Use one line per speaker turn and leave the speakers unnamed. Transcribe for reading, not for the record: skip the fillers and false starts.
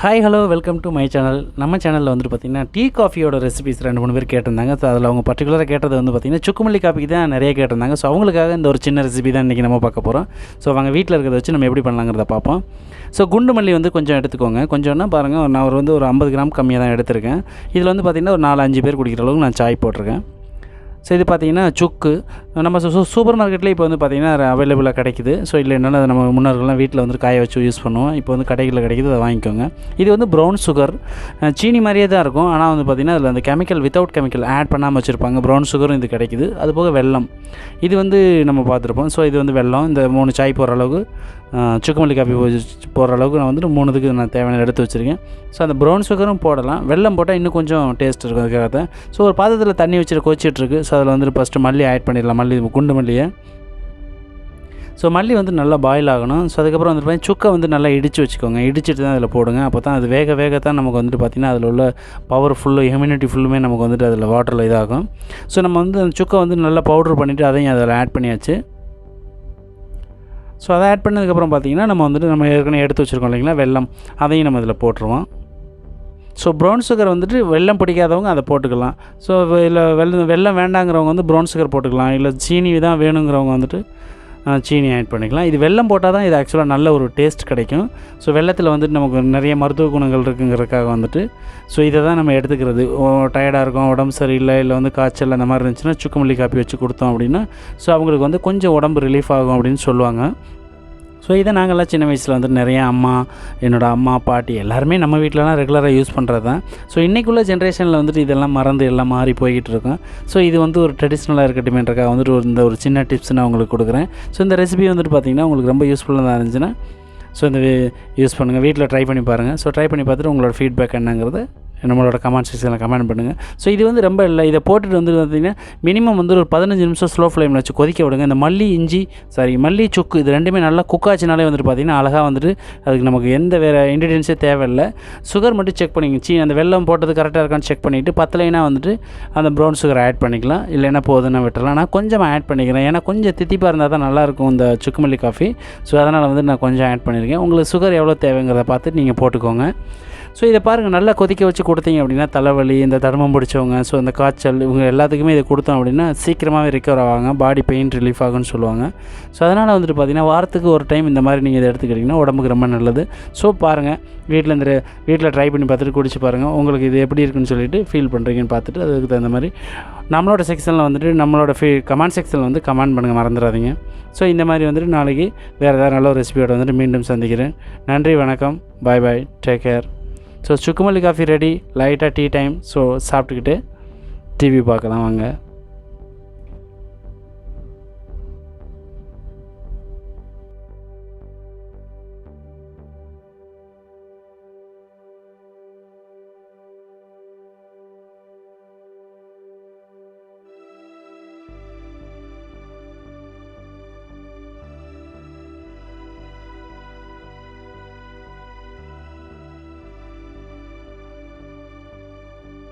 Hi hello welcome to my channel. நம்ம சேனலில் வந்துட்டு பார்த்திங்கன்னா டீ காஃபியோட ரெசிபிஸ் 2-3 பேர் கேட்டிருந்தாங்க. ஸோ அதில் அவங்க பர்டிகுலராக கேட்டது வந்து பார்த்திங்கன்னா சுக்குமல்லி காஃபிக்கு தான் நிறைய கேட்டிருந்தாங்க. ஸோ அவங்களுக்காக இந்த ஒரு சின்ன ரெசிபி தான் இன்றைக்கி நம்ம பார்க்க போகிறோம். ஸோ அவங்க வீட்டில் இருக்கிறத வச்சு நம்ம எப்படி பண்ணலாங்கிறத பார்ப்போம். ஸோ குண்டு மல்லி வந்து கொஞ்சம் எடுத்துக்கோங்க. கொஞ்சம்னா பாருங்கள், நான் வந்து ஒரு 50 கிராம் கம்மியாக தான் எடுத்திருக்கேன். இதில் வந்து பார்த்திங்கன்னா ஒரு 4-5 பேர் குடிக்கிற அளவுக்கு நான் சாய் போட்டிருக்கேன். ஸோ இது பார்த்திங்கன்னா சுக்கு நம்ம சூப்பர் மார்க்கெட்லேயே இப்போ வந்து பார்த்திங்கன்னா அவைலபிளாக கிடைக்குது. ஸோ இல்லைன்னா நம்ம முன்னோர்கள்லாம் வீட்டில் வந்து காய வச்சு யூஸ் பண்ணுவோம். இப்போ வந்து கடைகளில் கிடைக்குது, அதை வாங்கிக்கோங்க. இது வந்து ப்ரௌன் சுகர், சீனி மாதிரியே தான் இருக்கும். ஆனால் வந்து பார்த்திங்கன்னா அதில் அந்த கெமிக்கல் வித்தவுட் கெமிக்கல் ஆட் பண்ணாமல் வச்சுருப்பாங்க. ப்ரௌன் சுகரும் இது கிடைக்குது. அதுபோக வெல்லம், இது வந்து நம்ம பார்த்துருப்போம். ஸோ இது வந்து வெல்லம், இந்த 3 சாய் போடுற அளவுக்கு சுக்குமல்லி காஃபி போடுற அளவுக்கு நான் வந்துட்டு 3 இதுக்கு நான் தேவையான எடுத்து வச்சுருக்கேன். ஸோ அந்த ப்ரௌன் சுகரும் போடலாம், வெல்லம் போட்டால் இன்னும் கொஞ்சம் டேஸ்ட் இருக்கும். அதுக்காக தான். ஸோ ஒரு பாத்திரத்தில் தண்ணி வச்சுட்டு கொச்சிட்ருக்கு. ஸோ அதில் வந்துட்டு ஃபஸ்ட்டு மல்லி ஆட் பண்ணிடலாம், குண்டு மல்லியை. ஸோ மல்லி வந்து நல்லா பாயில் ஆகணும். ஸோ அதுக்கப்புறம் வந்துட்டு சுக்கை வந்து நல்லா இடித்து வச்சுக்கோங்க. இடிச்சிட்டு தான் அதில் போடுங்க. அப்போ தான் அது வேகத்தான் நமக்கு வந்துட்டு பார்த்திங்கன்னா அதில் உள்ள பவர் ஃபுல்லு ஹியூமினிட்டி ஃபுல்லுமே நமக்கு வந்துட்டு அதில் வாட்டரில் இதாகும். ஸோ நம்ம வந்து அந்த சுக்கை வந்து நல்லா பவுட்ரு பண்ணிவிட்டு அதையும் அதில் ஆட் பண்ணியாச்சு. ஸோ அதை ஆட் பண்ணதுக்கப்புறம் பார்த்திங்கன்னா நம்ம வந்துட்டு நம்ம ஏற்கனவே எடுத்து வச்சுருக்கோம் இல்லைங்களா வெல்லம், அதையும் நம்ம இதில் போட்டுருவோம். ஸோ ப்ரௌன் சுகர் வந்துட்டு வெல்லம் பிடிக்காதவங்க அதை போட்டுக்கலாம். ஸோ இல்லை வெல்லம் வேண்டாங்கிறவங்க வந்து ப்ரௌன் சுகர் போட்டுக்கலாம். இல்லை சீனி தான் வேணுங்கிறவங்க வந்துட்டு சீனி ஆட் பண்ணிக்கலாம். இது வெல்லம் போட்டால் தான் இது ஆக்சுவலாக நல்ல ஒரு டேஸ்ட் கிடைக்கும். ஸோ வெல்லத்தில் வந்துட்டு நமக்கு நிறைய மருத்துவ குணங்கள் இருக்குங்கிறதுக்காக வந்துட்டு ஸோ இதை தான் நம்ம எடுத்துக்கிறது. டயர்டாக இருக்கும், உடம்பு சரியில்லை, இல்லை வந்து காய்ச்சல் அந்த மாதிரி இருந்துச்சுன்னா சுக்குமல்லி காப்பி வச்சு கொடுத்தோம் அப்படின்னா ஸோ அவங்களுக்கு வந்து கொஞ்சம் உடம்பு ரிலீஃப் ஆகும் அப்படின்னு சொல்லுவாங்க. ஸோ இதை நாங்கள்லாம் சின்ன வயசில் வந்துட்டு நிறையா என்னோடய அம்மா பாட்டி எல்லாருமே நம்ம வீட்டிலலாம் ரெகுலராக யூஸ் பண்ணுறது தான். ஸோ இன்றைக்குள்ள ஜென்ரேஷனில் வந்துட்டு இதெல்லாம் மறந்து எல்லாம் மாறி போய்கிட்டு இருக்கோம். ஸோ இது வந்து ஒரு ட்ரெடிஷ்னலாக இருக்கட்டுமேன்றக்காக வந்துட்டு ஒரு சின்ன டிப்ஸ் நான் உங்களுக்கு கொடுக்குறேன். ஸோ இந்த ரெசிபி வந்துட்டு பார்த்திங்கன்னா உங்களுக்கு ரொம்ப யூஸ்ஃபுல்லாக இருந்துச்சுன்னா ஸோ இந்த யூஸ் பண்ணுங்கள், வீட்டில் ட்ரை பண்ணி பாருங்கள். ஸோ ட்ரை பண்ணி பார்த்துட்டு உங்களோட ஃபீட்பேக் என்னங்கிறது நம்மளோட கமெண்ட் செக்ஷனில் கமெண்ட் பண்ணுங்கள். ஸோ இது வந்து ரொம்ப இல்லை, இதை போட்டுட்டு வந்து பார்த்திங்கன்னா மினிமம் வந்து ஒரு 15 நிமிஷம் ஸ்லோ ஃப்ளேமில் வச்சு கொதிக்க விடுங்க. இந்த மல்லி சுக்கு இது ரெண்டுமே நல்லா குக் ஆச்சுனாலே வந்துட்டு பார்த்திங்கன்னா அழகாக வந்துட்டு அதுக்கு நமக்கு எந்த வேறு இன்க்ரீடியன்ஸே தேவையில்லை. சுகர் மட்டும் செக் பண்ணிங்க, அந்த வெல்லம் போட்டது கரெக்டாக இருக்கான்னு செக் பண்ணிவிட்டு பத்தலைனா வந்துட்டு அந்த ப்ரௌன் சுகர் ஆட் பண்ணிக்கலாம். இல்லைன்னா போதுன்னா விட்டுறலாம். நான் கொஞ்சம் ஆட் பண்ணிக்கிறேன், ஏன்னா கொஞ்சம் தித்திப்பாக இருந்தால் தான் நல்லாயிருக்கும் இந்த சுக்குமல்லி காஃபி. ஸோ அதனால் வந்து நான் கொஞ்சம் ஆட் பண்ணியிருக்கேன். உங்களுக்கு சுகர் எவ்வளோ தேவைங்கிறத பார்த்துட்டு நீங்கள் போட்டுக்கோங்க. ஸோ இதை பாருங்கள், நல்லா கொதிக்க வச்சு கொடுத்தீங்க அப்படின்னா தலைவலி, இந்த தர்மம் பிடிச்சவங்க, ஸோ இந்த காய்ச்சல், இவங்க எல்லாத்துக்குமே இதை கொடுத்தோம் அப்படின்னா சீக்கிரமாகவே ரிக்கவர் ஆவாங்க, பாடி பெயின் ரிலீஃப் ஆகும்னு சொல்லுவாங்க. ஸோ அதனால் வந்துட்டு பார்த்திங்கன்னா வாரத்துக்கு ஒரு டைம் இந்த மாதிரி நீங்கள் இதை எடுத்துக்கிட்டிங்கன்னா உடம்புக்கு ரொம்ப நல்லது. ஸோ பாருங்கள், வீட்டில் ட்ரை பண்ணி பார்த்துட்டு குடிச்சு பாருங்கள், உங்களுக்கு இது எப்படி இருக்குன்னு சொல்லிட்டு ஃபீல் பண்ணுறீங்கன்னு பார்த்துட்டு அதுக்கு தகுந்த மாதிரி நம்மளோட செக்ஷனில் வந்துட்டு நம்மளோட கமெண்ட் செக்ஷனில் வந்து கமெண்ட் பண்ணுங்கள், மறந்துடாதீங்க. ஸோ இந்த மாதிரி வந்துட்டு நாளைக்கு வேறு ஏதாவது நல்ல ஒரு ரெசிபியோட வந்துட்டு மீண்டும் சந்திக்கிறேன். நன்றி, வணக்கம், bye bye, take care. So சுக்குமல்லி காஃபி ரெடி, லைட்டாக டீ டைம். ஸோ சாப்பிட்டுக்கிட்டு டிவி பார்க்கலாம் வாங்க.